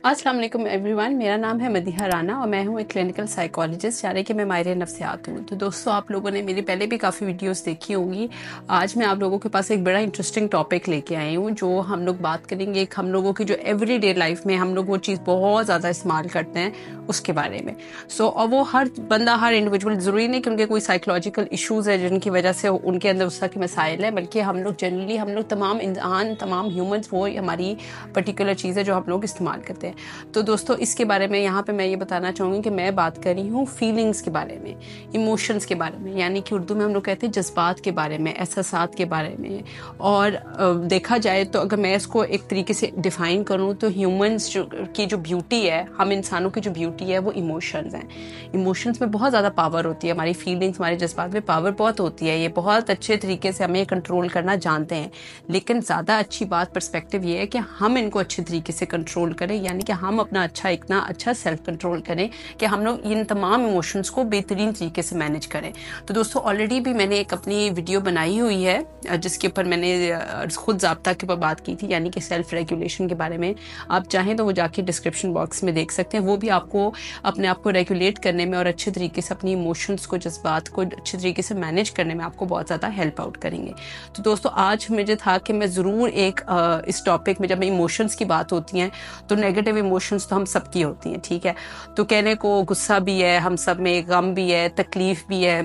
अस्सलाम वालेकुम एवरीवन, मेरा नाम है मदीहा राना और मैं हूँ एक क्लिनिकल साइकोलॉजिस्ट, यानी कि मैं माहिर नफ्सियात हूँ। तो दोस्तों, आप लोगों ने मेरी पहले भी काफ़ी वीडियोस देखी होंगी। आज मैं आप लोगों के पास एक बड़ा इंटरेस्टिंग टॉपिक लेके आई हूँ, जो हम लोग बात करेंगे एक हम लोगों की जो एवरीडे लाइफ में हम लोग वो चीज़ बहुत ज़्यादा इस्तेमाल करते हैं उसके बारे में। और वो हर बंदा, हर इंडिविजुअल, ज़रूरी नहीं कि उनके कोई साइकोलॉजिकल इशूज़ है जिनकी वजह से उनके अंदर उस तरह के मसाइल हैं, बल्कि हम लोग जनरली, हम लोग तमाम इंसान, तमाम ह्यूमंस, वो हमारी पर्टिकुलर चीज़ है जो हम लोग इस्तेमाल करते हैं। तो दोस्तों, इसके बारे में यहाँ पे मैं ये बताना चाहूँगी कि मैं बात कर रही हूँ फीलिंग्स के बारे में, इमोशंस के बारे में, यानी कि उर्दू में हम लोग कहते हैं जज्बात के बारे में, एहसासात के बारे में। और देखा जाए तो अगर मैं इसको एक तरीके से डिफ़ाइन करूँ तो ह्यूमंस की जो ब्यूटी है, हम इंसानों की जो ब्यूटी है, वो इमोशंस हैं। इमोशंस में बहुत ज़्यादा पावर होती है, हमारी फीलिंग्स, हमारे जज्बात में पावर बहुत होती है। ये बहुत अच्छे तरीके से हमें कंट्रोल करना जानते हैं, लेकिन ज़्यादा अच्छी बात, पर्सपेक्टिव ये है कि हम इनको अच्छे तरीके से कंट्रोल करें, यानी कि हम अपना इतना अच्छा सेल्फ कंट्रोल करें कि हम लोग इन तमाम इमोशंस को बेहतरीन तरीके से मैनेज करें। तो दोस्तों, ऑलरेडी भी मैंने एक अपनी वीडियो बनाई हुई है जिसके ऊपर मैंने खुद ज़ाब्ता के ऊपर बात की थी, यानी कि सेल्फ रेगुलेशन के बारे में। आप चाहें तो वो जाके डिस्क्रिप्शन बॉक्स में देख सकते हैं। वो भी आपको अपने आप को रेगुलेट करने में और अच्छे तरीके से अपनी इमोशंस को, जज्बात को अच्छे तरीके से मैनेज करने में आपको बहुत ज़्यादा हेल्प आउट करेंगे। तो दोस्तों, आज मुझे था कि मैं ज़रूर एक इस टॉपिक में, जब इमोशंस की बात होती हैं तो नेगेटिव इमोशंस तो हम सबकी होती हैं, ठीक है। तो कहने को गुस्सा भी है हम सब में, गम भी है, तकलीफ भी है,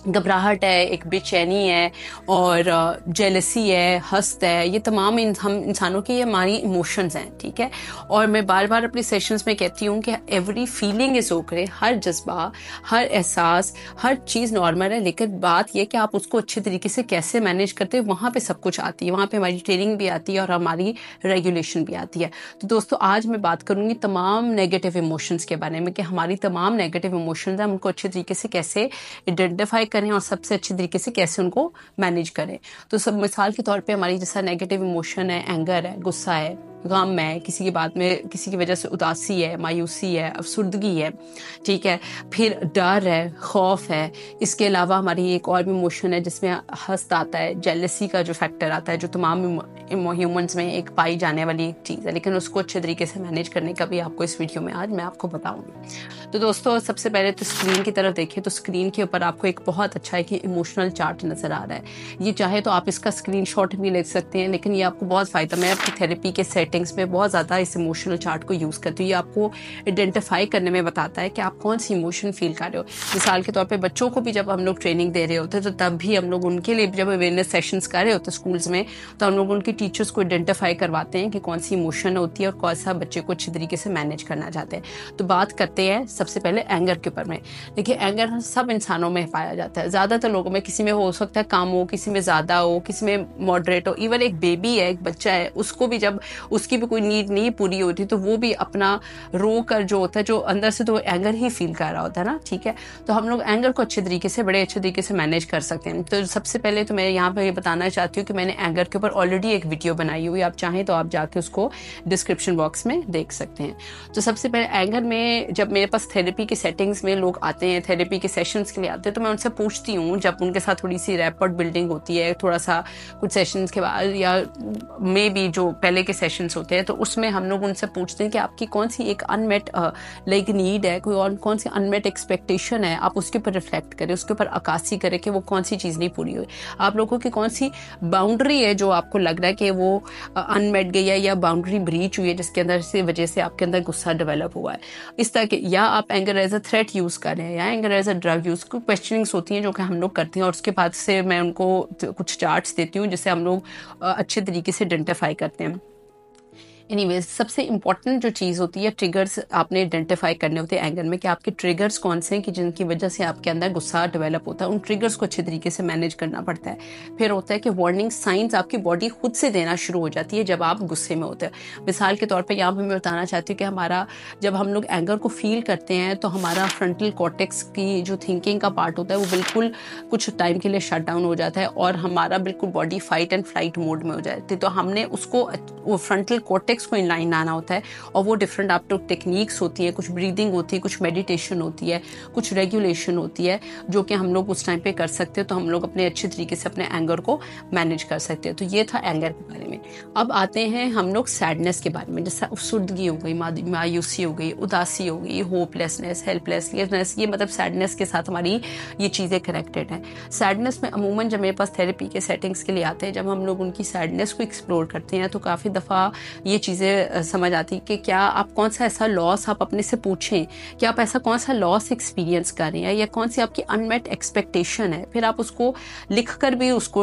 घबराहट है, एक बेचैनी है, और जेलसी है, हस्त है। ये तमाम हम इंसानों के, ये हमारी इमोशंस हैं, ठीक है। और मैं बार बार अपनी सेशंस में कहती हूँ कि एवरी फीलिंग इज ओके, हर जज्बा, हर एहसास, हर चीज़ नॉर्मल है, लेकिन बात यह कि आप उसको अच्छे तरीके से कैसे मैनेज करते हैं, वहाँ पे सब कुछ आती है। वहाँ पे हमारी ट्रेनिंग भी आती है और हमारी रेगुलेशन भी आती है। तो दोस्तों, आज मैं बात करूँगी तमाम नेगेटिव इमोशंस के बारे में, कि हमारी तमाम नेगेटिव इमोशंस हैं, हम उनको अच्छे तरीके से कैसे आइडेंटिफाई करें और सबसे अच्छे तरीके से कैसे उनको मैनेज करें। तो सब मिसाल के तौर पे हमारी जैसा नेगेटिव इमोशन है, एंगर है, गुस्सा है, गम है, किसी की बात में, किसी की वजह से उदासी है, मायूसी है, अफसुर्दगी है, ठीक है। फिर डर है, खौफ है। इसके अलावा हमारी एक और भी इमोशन है जिसमें हस्त आता है, जेलसी का जो फैक्टर आता है, जो तमाम ह्यूमंस में एक पाई जाने वाली एक चीज़ है, लेकिन उसको अच्छे तरीके से मैनेज करने का भी आपको इस वीडियो में आज मैं आपको बताऊंगी। तो दोस्तों, सबसे पहले तो स्क्रीन की तरफ देखिए, तो स्क्रीन के ऊपर आपको एक बहुत अच्छा है कि इमोशनल चार्ट नज़र आ रहा है। ये चाहे तो आप इसका स्क्रीनशॉट भी ले सकते हैं, लेकिन ये आपको बहुत फ़ायदा, मैं अपनी थेरेपी के सेटिंग्स में बहुत ज़्यादा इस इमोशनल चार्ट को यूज़ करती हूँ। ये आपको आइडेंटिफाई करने में बताता है कि आप कौन सी इमोशन फील कर रहे हो। मिसाल के तौर पे बच्चों को भी जब हम लोग ट्रेनिंग दे रहे होते हैं, तो तब भी हम लोग उनके लिए जब अवेयरनेस सेशंस कर रहे होते हैं स्कूल्स में, तो हम लोग उनकी टीचर्स को आइडेंटिफाई करवाते हैं कि कौन सी इमोशन होती है और कौन सा बच्चे को अच्छे तरीके से मैनेज करना चाहते हैं। तो बात करते हैं सबसे पहले एंगर के ऊपर में। देखिए, एंगर सब इंसानों में पाया जाता है, ज़्यादातर लोगों में। किसी में हो सकता है कम हो, किसी में ज़्यादा हो, किसी में मॉडरेट हो। इवन एक बेबी है, एक बच्चा है, उसको भी जब उसकी भी कोई नीड नहीं पूरी होती, तो वो भी अपना रो कर जो होता है, जो अंदर से तो एंगर ही फील कर रहा होता है ना, ठीक है। तो हम लोग एंगर को अच्छे तरीके से, बड़े अच्छे तरीके से मैनेज कर सकते हैं। तो सबसे पहले तो मैं यहाँ पर ये बताना चाहती हूँ कि मैंने एंगर के ऊपर ऑलरेडी एक वीडियो बनाई हुई है, आप चाहें तो आप जाके उसको डिस्क्रिप्शन बॉक्स में देख सकते हैं। तो सबसे पहले एंगर में, जब मेरे पास थेरेपी की सेटिंग्स में लोग आते हैं, थेरेपी के सेशंस के लिए आते हैं, तो मैं उनसे पूछती हूँ, जब उनके साथ थोड़ी सी रैपॉर्ट बिल्डिंग होती है, थोड़ा सा कुछ सेशंस के बाद या मे बी जो पहले के सेशंस होते हैं, तो उसमें हम लोग उनसे पूछते हैं कि आपकी कौन सी एक अनमेट लाइक नीड है, कोई और कौन सी अनमेट एक्सपेक्टेशन है, आप उसके ऊपर रिफ्लेक्ट करें, उसके ऊपर अक्कासी करें कि वो कौन सी चीज़ नहीं पूरी हुई। आप लोगों की कौन सी बाउंड्री है जो आपको लग रहा है कि वो अनमेट गई है या बाउंड्री ब्रीच हुई है, जिसके अंदर से वजह से आपके अंदर गुस्सा डेवलप हुआ है। इस तरह के, या आप anger as a threat use कर रहे हैं, या anger as a drug use, को क्वेश्चनिंग्स होती हैं जो कि हम लोग करते हैं, और उसके बाद से मैं उनको कुछ चार्ट्स देती हूँ जिससे हम लोग अच्छे तरीके से आइडेंटिफाई करते हैं। एनीवेज, सबसे इंपॉर्टेंट जो चीज़ होती है, ट्रिगर्स आपने आइडेंटिफाई करने होते हैं एंगर में, कि आपके ट्रिगर्स कौन से हैं कि जिनकी वजह से आपके अंदर गुस्सा डेवलप होता है। उन ट्रिगर्स को अच्छे तरीके से मैनेज करना पड़ता है। फिर होता है कि वार्निंग साइंस आपकी बॉडी खुद से देना शुरू हो जाती है जब आप गुस्से में होते हैं। मिसाल के तौर पर यहाँ पर मैं बताना चाहती हूँ कि हमारा, जब हम लोग एंगर को फील करते हैं, तो हमारा फ्रंटल कॉर्टेक्स की जो थिंकिंग का पार्ट होता है, वो बिल्कुल कुछ टाइम के लिए शट डाउन हो जाता है, और हमारा बिल्कुल body fight and flight mode में हो जाती है। तो हमने उसको, वो फ्रंटल कॉर्टेक्स रिफ्लेक्स को इनलाइन आना होता है, और वो डिफरेंट आप लोग टेक्निक्स होती है, कुछ ब्रीदिंग होती है, कुछ मेडिटेशन होती है, कुछ रेगुलेशन होती है, जो कि हम लोग उस टाइम पे कर सकते हो, तो हम लोग अपने अच्छे तरीके से अपने एंगर को मैनेज कर सकते हो। तो ये था एंगर के बारे में। अब आते हैं हम लोग सैडनेस के बारे में, जैसे अफसुर्दगी हो गई, मायूसी हो गई, उदासी हो गई, होपलेसनेस, हेल्पलेसनेस, ये मतलब सैडनेस के साथ हमारी ये चीज़ें कनेक्टेड हैं। सैडनेस में अमूमन जब मेरे पास थेरेपी के सेटिंग्स के लिए आते हैं, जब हम लोग उनकी सैडनेस को एक्सप्लोर करते हैं, तो काफ़ी दफ़ा ये चीज़ें समझ आती है कि क्या आप कौन सा ऐसा लॉस आप अपने से पूछें कि आप ऐसा कौन सा लॉस एक्सपीरियंस कर रहे हैं, या कौन सी आपकी अनमेट एक्सपेक्टेशन है। फिर आप उसको लिख कर भी उसको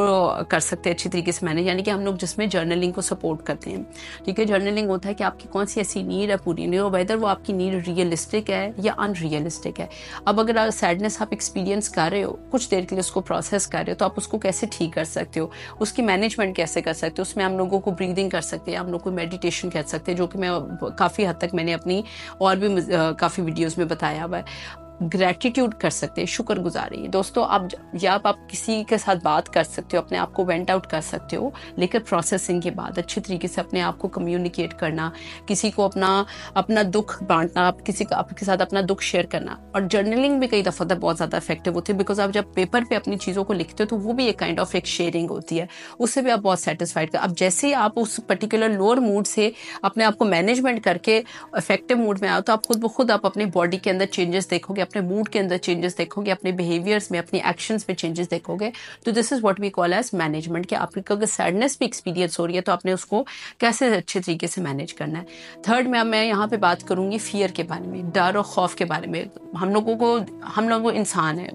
कर सकते हैं अच्छी तरीके से मैनेज, यानी कि हम लोग जिसमें जर्नलिंग को सपोर्ट करते हैं। ठीक है, जर्नलिंग होता है कि आपकी कौन सी ऐसी नीड है पूरी नहीं हो, वेदर वो आपकी नीड रियलिस्टिक है या अनरियलिस्टिक है। अब अगर सैडनेस आप एक्सपीरियंस कर रहे हो, कुछ देर के लिए उसको प्रोसेस कर रहे हो, तो आप उसको कैसे ठीक कर सकते हो, उसकी मैनेजमेंट कैसे कर सकते हो। उसमें हम लोगों को ब्रीदिंग कर सकते हैं, हम लोग को मेडिटेशन कर सकते हैं, जो कि मैं काफ़ी हद तक मैंने अपनी और भी काफ़ी वीडियोज़ में बताया हुआ है। ग्रैटिट्यूड कर सकते हैं, शुक्रगुजारी। दोस्तों आप आप किसी के साथ बात कर सकते हो, अपने आप को वेंट आउट कर सकते हो, लेकर प्रोसेसिंग के बाद अच्छी तरीके से अपने आप को कम्युनिकेट करना, किसी को अपना दुख बांटना, किसी का आपके साथ अपना दुख शेयर करना। और जर्नलिंग भी कई दफ़ा बहुत ज़्यादा इफेक्टिव होती है, बिकॉज आप जब पेपर पे अपनी चीज़ों को लिखते हो, तो वो भी एक काइंड ऑफ एक शेयरिंग होती है, उससे भी आप बहुत सेटिस्फाइड कर। अब जैसे ही आप उस पर्टिकुलर लोअर मूड से अपने आप को मैनेजमेंट करके इफेक्टिव मूड में आओ, तो आप खुद ब खुद आप अपने बॉडी के अंदर चेंजेस देखोगे, अपने मूड के अंदर चेंजेस देखोगे, अपने बिहेवियर्स में, अपनी एक्शंस में चेंजेस देखोगे। तो this is what we call as management, कि आपको अगर सैडनेस भी एक्सपीरियंस हो रही है, तो आपने उसको कैसे अच्छे तरीके से मैनेज करना है। थर्ड में मैं यहाँ पे बात करूंगी फियर के बारे में, डर और खौफ के बारे में। हम लोगों इंसान है,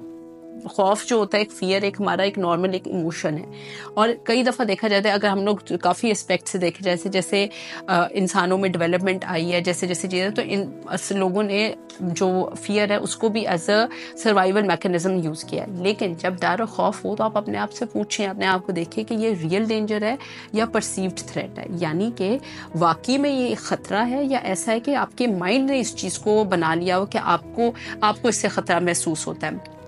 खौफ जो होता है, एक फियर एक हमारा एक नॉर्मल एक इमोशन है। और कई दफ़ा देखा जाता है, अगर हम लोग काफ़ी एस्पेक्ट से देखें, जैसे इंसानों में डेवलपमेंट आई है, जैसे चीज़ें, तो इन लोगों ने जो फियर है उसको भी as a survival mechanism use किया है। लेकिन जब डर और खौफ हो, तो आप अपने आप से पूछें, अपने आप को देखें कि ये रियल डेंजर है या परसीव्ड थ्रेट है, यानी कि वाकई में ये ख़तरा है, या ऐसा है कि आपके माइंड ने इस चीज़ को बना लिया हो कि आपको इससे ख़तरा महसूस होता है,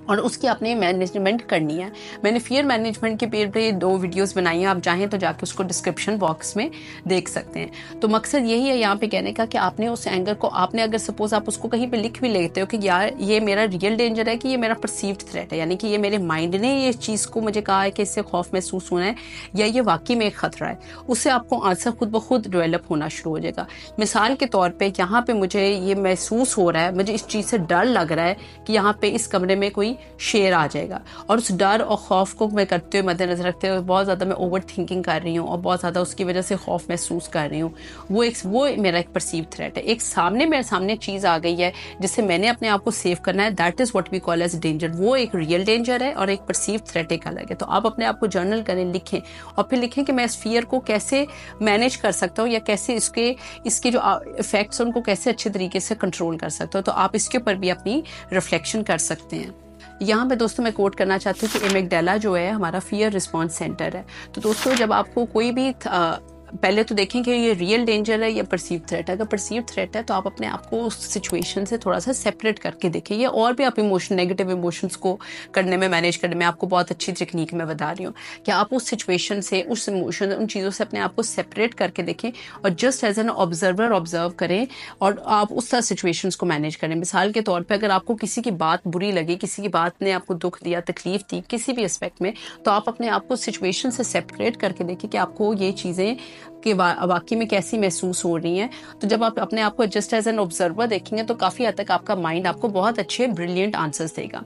और उसकी आपने मैनेजमेंट करनी है। मैंने फियर मैनेजमेंट के पेज पे 2 वीडियोस बनाई हैं, आप चाहें तो जाके उसको डिस्क्रिप्शन बॉक्स में देख सकते हैं। तो मकसद यही है यहाँ पे कहने का कि आपने उस एंगर को, आपने अगर सपोज आप उसको कहीं पे लिख भी लेते हो कि यार ये मेरा रियल डेंजर है कि ये मेरा परसीव्ड थ्रेट है, यानी कि ये मेरे माइंड ने ये चीज़ को मुझे कहा है कि इससे खौफ महसूस होना है, या ये वाकई में एक खतरा है, उससे आपको आंसर खुद ब खुद डेवलप होना शुरू हो जाएगा। मिसाल के तौर पर यहाँ पे मुझे ये महसूस हो रहा है, मुझे इस चीज़ से डर लग रहा है कि यहाँ पे इस कमरे में कोई शेर आ जाएगा, और उस डर और खौफ को मैं करते हुए, मद्देनजर रखते हुए, बहुत ज़्यादा मैं ओवर थिंकिंग कर रही हूँ और बहुत ज़्यादा उसकी वजह से खौफ महसूस कर रही हूँ, वो मेरा एक परसीव थ्रेट है। एक मेरे सामने चीज़ आ गई है जिससे मैंने अपने आप को सेव करना है, that is what we call as danger. वो एक रियल डेंजर है और एक परसीव थ्रेट एक अलग है। तो आप अपने आप को जर्नल करें, लिखें, और फिर लिखें कि मैं इस फियर को कैसे मैनेज कर सकता हूँ, या कैसे इसके जो इफेक्ट्स उनको कैसे अच्छे तरीके से कंट्रोल कर सकता हूँ। तो आप इसके ऊपर भी अपनी रिफ्लेक्शन कर सकते हैं। यहाँ पे दोस्तों मैं कोट करना चाहती हूँ कि एमिगडाला जो है हमारा फियर रिस्पॉन्स सेंटर है। तो दोस्तों जब आपको कोई भी पहले तो देखें कि ये रियल डेंजर है या परसीव थ्रेट है। अगर परसीव थ्रेट है तो आप अपने आप को उस सिचुएशन से थोड़ा सा सेपरेट करके देखें, या और भी आप नेगेटिव इमोशंस को करने में, मैनेज करने में आपको बहुत अच्छी टेक्निक मैं बता रही हूँ कि आप उस सिचुएशन से, उस इमोशन, उन चीज़ों से अपने आप को सेपरेट करके देखें और just as an observer observe करें और आप उस तरह सिचुएशंस को मैनेज करें। मिसाल के तौर पर अगर आपको किसी की बात बुरी लगी, किसी की बात ने आपको दुख दिया, तकलीफ दी किसी भी एस्पेक्ट में, तो आप अपने आप को सिचुएशन से सेपरेट करके देखें कि आपको ये चीज़ें कि वाकई में कैसी महसूस हो रही हैं। तो जब आप अपने आप को जस्ट एज एन ऑब्जर्वर देखेंगे तो काफ़ी हद तक आपका माइंड आपको बहुत अच्छे ब्रिलियंट आंसर्स देगा।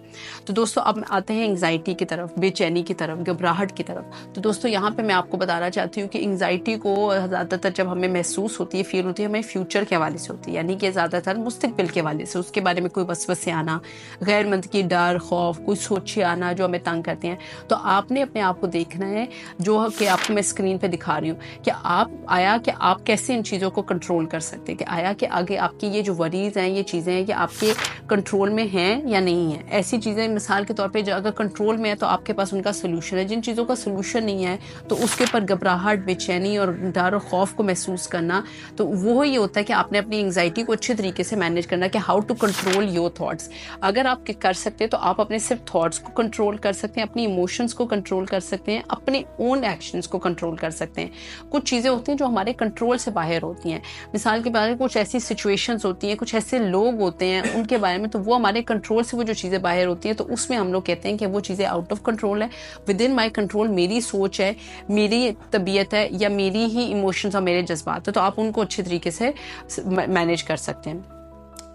तो दोस्तों अब आते हैं एंग्जाइटी की तरफ, बेचैनी की तरफ, घबराहट की तरफ। तो दोस्तों यहाँ पे मैं आपको बताना चाहती हूँ कि एंग्जाइटी को ज़्यादातर जब हमें महसूस होती है, फील होती है, हमें फ्यूचर के हवाले से होती है, यानी कि ज़्यादातर मुस्तकबिल के हवाले से, उसके बारे में कोई वसवसे आना, गैर मंतकी डर, खौफ, कोई सोचे आना जो हमें तंग करते हैं। तो आपने अपने आप को देखना है, जो कि आपको मैं स्क्रीन पर दिखा रही हूँ, कि आप कैसे इन चीज़ों को कंट्रोल कर सकते हैं, कि आया कि आगे आपकी ये जो वरीज हैं, ये चीज़ें हैं, ये आपके कंट्रोल में हैं या नहीं है। ऐसी चीज़ें मिसाल के तौर पे जो अगर कंट्रोल में है तो आपके पास उनका सोल्यूशन है, जिन चीज़ों का सोल्यूशन नहीं है तो उसके ऊपर घबराहट, बेचैनी और डर और खौफ को महसूस करना, तो वो ये होता है कि आपने अपनी एंग्जाइटी को अच्छे तरीके से मैनेज करना कि how to control your thoughts. अगर आप कर सकते हैं तो आप अपने सिर्फ थॉट्स को कंट्रोल कर सकते हैं, अपनी इमोशंस को कंट्रोल कर सकते हैं, अपने ओन एक्शंस को कंट्रोल कर सकते हैं। कुछ चीज़ें होती हैं जो हमारे कंट्रोल से बाहर होती हैं, मिसाल के बारे में कुछ ऐसी सिचुएशंस होती हैं, कुछ ऐसे लोग होते हैं उनके बारे में, तो वो हमारे कंट्रोल से वो जो चीज़ें बाहर होती हैं तो उसमें हम लोग कहते हैं कि वो चीज़ें आउट ऑफ कंट्रोल है। विद इन माई कंट्रोल मेरी सोच है, मेरी तबीयत है या मेरी ही इमोशंस और मेरे जज्बात है, तो आप उनको अच्छे तरीके से मैनेज कर सकते हैं।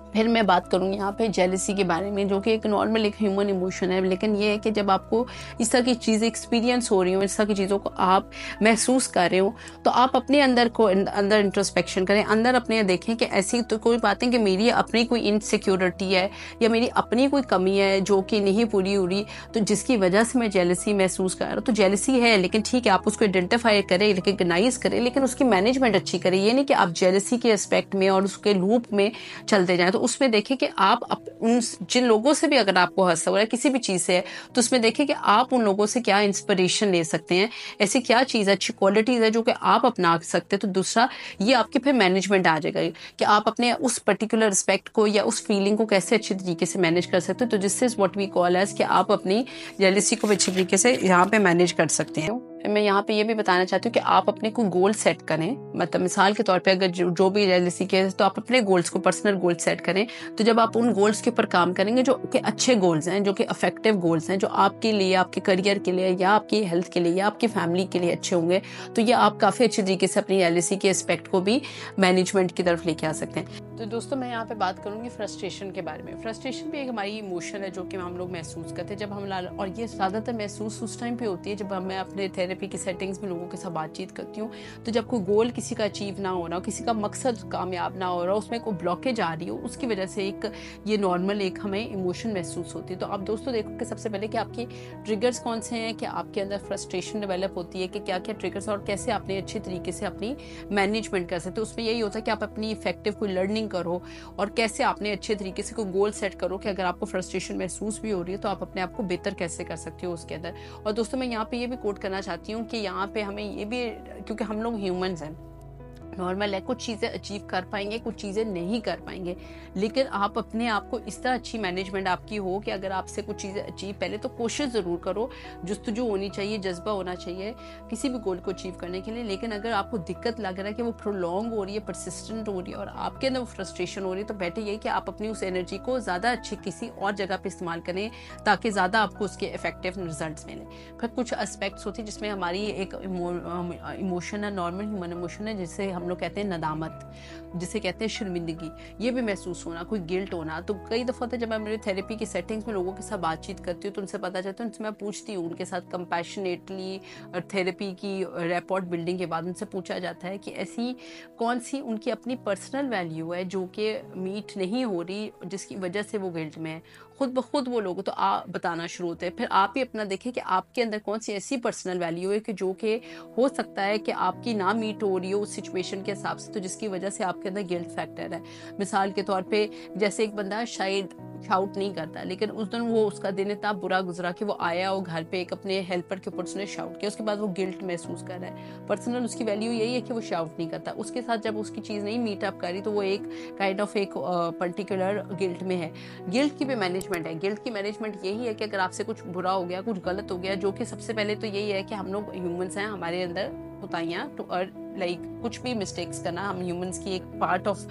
फिर मैं बात करूँगी यहाँ पे जेलसी के बारे में, जो कि एक नॉर्मल एक ह्यूमन इमोशन है, लेकिन ये है कि जब आपको इस तरह की चीज़ें एक्सपीरियंस हो रही हो, इस तरह की चीज़ों को आप महसूस कर रहे हो, तो आप अपने अंदर इंट्रोस्पेक्शन करें, अंदर अपने देखें कि ऐसी तो कोई बातें कि मेरी अपनी कोई इनसिक्योरिटी है या मेरी अपनी कोई कमी है जो कि नहीं पूरी हो रही, तो जिसकी वजह से मैं जेलसी महसूस कर रहा हूँ। तो जेलसी है, लेकिन ठीक है आप उसको आइडेंटिफाई करें, रिकग्नाइज करें, लेकिन उसकी मैनेजमेंट अच्छी करें। ये नहीं कि आप जेलसी के एस्पेक्ट में और उसके लूप में चलते जाएं। तो उसमें देखें कि आप उन जिन लोगों से भी अगर आपको हंसा हो रहा है किसी भी चीज़ से है, तो उसमें देखें कि आप उन लोगों से क्या इंस्पिरेशन ले सकते हैं, ऐसी क्या चीज़ अच्छी क्वालिटीज़ है जो कि आप अपना सकते हैं। तो दूसरा ये आपकी फिर मैनेजमेंट आ जाएगा कि आप अपने उस पर्टिकुलर रिस्पेक्ट को या उस फीलिंग को कैसे अच्छे तरीके से मैनेज कर सकते हो। तो जिससे व्हाट वी कॉल एज कि आप अपनी जेलसी को अच्छे तरीके से यहाँ पे मैनेज कर सकते हैं। मैं यहाँ पे ये भी बताना चाहती हूँ कि आप अपने को गोल सेट करें, मतलब मिसाल के तौर पे अगर जो भी जेलसी के तो आप अपने गोल्स को पर्सनल गोल सेट करें। तो जब आप उन गोल्स के ऊपर काम करेंगे जो कि अच्छे गोल्स हैं, जो कि इफेक्टिव गोल्स हैं, जो आपके लिए, आपके करियर के लिए या आपकी हेल्थ के लिए या आपकी फैमिली के लिए अच्छे होंगे, तो ये आप काफ़ी अच्छे तरीके से अपनी जेलसी के एस्पेक्ट को भी मैनेजमेंट की तरफ लेके आ सकते हैं। तो दोस्तों मैं यहाँ पे बात करूँगी फ्रस्ट्रेशन के बारे में। फ्रस्ट्रेशन भी एक हमारी इमोशन है जो कि हम लोग महसूस करते हैं जब हम और ये ज़्यादातर महसूस उस टाइम पे होती है जब मैं अपने थेरेपी की सेटिंग्स में लोगों के साथ बातचीत करती हूँ। तो जब कोई गोल किसी का अचीव ना हो रहा हो, किसी का मकसद कामयाब ना हो रहा हो, उसमें कोई ब्लॉकेज आ रही हो, उसकी वजह से एक ये नॉर्मल एक हमें इमोशन महसूस होती है। तो आप दोस्तों देखो कि सबसे पहले कि आपके ट्रिगर्स कौन से हैं, कि आपके अंदर फ्रस्ट्रेशन डेवलप होती है, कि क्या क्या ट्रिगर्स और कैसे आपने अच्छे तरीके से अपनी मैनेजमेंट कर सकते हो। उसमें यही होता है कि आप अपनी इफेक्टिव कोई लर्निंग करो और कैसे आपने अच्छे तरीके से कोई गोल सेट करो कि अगर आपको फ्रस्ट्रेशन महसूस भी हो रही है तो आप अपने आप को बेहतर कैसे कर सकते हो उसके अंदर। और दोस्तों मैं यहाँ पे ये भी कोट करना चाहती हूँ कि यहाँ पे हमें ये भी, क्योंकि हम लोग ह्यूमंस हैं, नॉर्मल है, कुछ चीज़ें अचीव कर पाएंगे, कुछ चीज़ें नहीं कर पाएंगे, लेकिन आप अपने आप को इस तरह अच्छी मैनेजमेंट आपकी हो कि अगर आपसे कुछ चीज़ें अचीव, पहले तो कोशिश ज़रूर करो, जुस्तजू होनी चाहिए, जज्बा होना चाहिए किसी भी गोल को अचीव करने के लिए। लेकिन अगर आपको दिक्कत लग रहा है कि वो प्रोलॉन्ग हो रही है, परसिस्टेंट हो रही है और आपके अंदर वो फ्रस्ट्रेशन हो रही है, तो बेटर यही कि आप अपनी उस एनर्जी को ज़्यादा अच्छी किसी और जगह पर इस्तेमाल करें ताकि ज़्यादा आपको उसके इफेक्टिव रिजल्ट मिले। फिर कुछ एस्पेक्ट्स होती है जिसमें हमारी एक इमोशन है, नॉर्मल ह्यूमन इमोशन है, जिससे हम लोग कहते हैं नदामत, जिसे कहते हैं शर्मिंदगी, ये भी महसूस होना, कोई गिल्ट होना। तो कई दफ़ा होता है जब मैं मेरी थेरेपी की सेटिंग्स में लोगों के साथ बातचीत करती हूँ तो उनसे पता चलता है, उनसे मैं पूछती हूँ उनके साथ कंपैशनेटली, और थेरेपी की रैपॉर्ट बिल्डिंग के बाद उनसे पूछा जाता है कि ऐसी कौन सी उनकी अपनी पर्सनल वैल्यू है जो कि मीट नहीं हो रही, जिसकी वजह से वो गिल्ट में है। खुद ब खुद वो लोग तो आप बताना शुरू होते हैं। फिर आप ही अपना देखें कि आपके अंदर कौन सी ऐसी पर्सनल वैल्यू है कि जो कि हो सकता है कि आपकी ना मीट हो रही हो उस सिचुएशन के हिसाब से, तो जिसकी वजह से आपके अंदर गिल्ट फैक्टर है। मिसाल के तौर पे जैसे एक बंदा शायद शाउट नहीं करता, लेकिन उस दिन वो उसका दिन इतना बुरा गुजरा कि वो आया और घर पे एक अपने हेल्पर के ऊपर उसने शाउट किया, उसके बाद वो गिल्ट महसूस कर रहा है। पर्सनल उसकी वैल्यू यही है कि वो शाउट नहीं करता, उसके साथ जब उसकी चीज़ नहीं मीट अप करी तो वो एक काइंड ऑफ एक पर्टिकुलर गिल्ट में है। गिल्ट की भी मैनेजमेंट है। गिल्ट की मैनेजमेंट यही है कि अगर आपसे कुछ बुरा हो गया, कुछ गलत हो गया, जो कि सबसे पहले तो यही है कि हम लोग ह्यूमंस हैं, हमारे अंदर होताइयाँ टू लाइक कुछ भी मिस्टेक्स करना हम ह्यूमंस की एक पार्ट ऑफ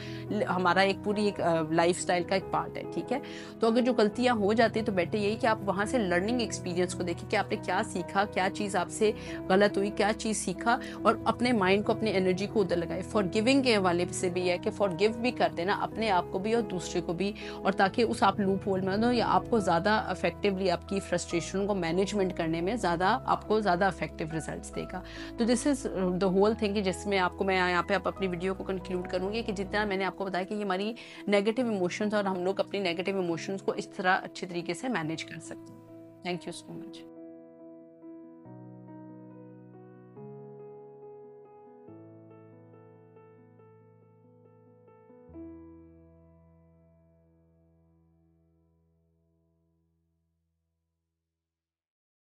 हमारा एक पूरी एक लाइफस्टाइल का एक पार्ट है, ठीक है। तो अगर जो गलतियां हो जाती है तो बेटर यही कि आप वहां से लर्निंग एक्सपीरियंस को देखें कि आपने क्या सीखा, क्या चीज़ आपसे गलत हुई, क्या चीज़ सीखा, और अपने माइंड को, अपनी एनर्जी को उधर लगाए। फॉरगिविंग के वाले से भी है कि फॉरगिव भी कर देना अपने आप को भी और दूसरे को भी, और ताकि उस आप लूप होल में हो या आपको ज़्यादा इफेक्टिवली आपकी फ्रस्ट्रेशन को मैनेजमेंट करने में ज़्यादा आपको ज़्यादा इफेक्टिव रिजल्ट देगा। तो this is the whole thing, जिसमें आपको मैं यहाँ पे अपनी वीडियो को कंक्लूड करूँगी कि जितना मैंने आपको बताया कि ये हमारी नेगेटिव इमोशंस और हम लोग अपनी नेगेटिव इमोशंस को इस तरह अच्छे तरीके से मैनेज कर सकते हैं। Thank you so much.